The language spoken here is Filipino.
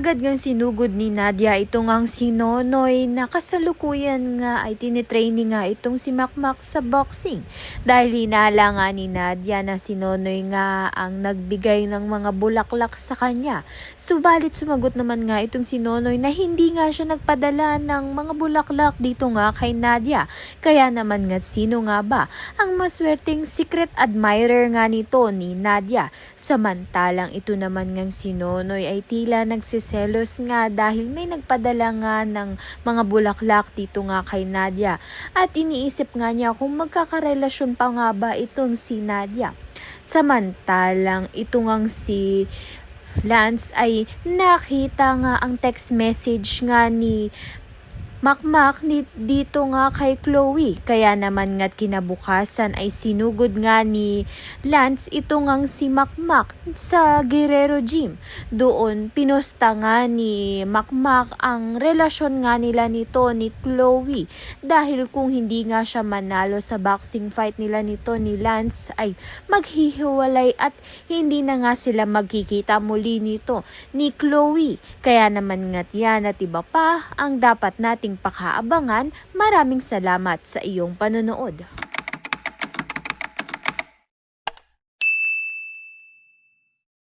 Agad ngang sinugod ni Nadia ito ngang si Nonoy na kasalukuyan nga ay tinitraining nga itong si Makmak sa boxing. Dahil hinala nga ni Nadia na si Nonoy nga ang nagbigay ng mga bulaklak sa kanya. Subalit sumagot naman nga itong si Nonoy na hindi nga siya nagpadala ng mga bulaklak dito nga kay Nadia. Kaya naman nga sino nga ba ang maswerteng secret admirer nga nito ni Nadia. Samantalang ito naman ngang si Nonoy ay tila nagsiselos nga dahil may nagpadala nga ng mga bulaklak dito nga kay Nadia. At iniisip nga niya kung magkakarelasyon pa nga ba itong si Nadia. Samantalang ito ngang si Lance ay nakita nga ang text message nga ni Makmak dito nga kay Chloe. Kaya naman nga't kinabukasan ay sinugod nga ni Lance ito ngang si Makmak sa Guerrero Gym. Doon pinusta nga ni Makmak ang relasyon nga nila nito ni Chloe. Dahil kung hindi nga siya manalo sa boxing fight nila nito ni Lance ay maghihiwalay at hindi na nga sila magkikita muli nito ni Chloe. Kaya naman nga't yan at iba pa ang dapat nating pakaabangan. Maraming salamat sa iyong panonood.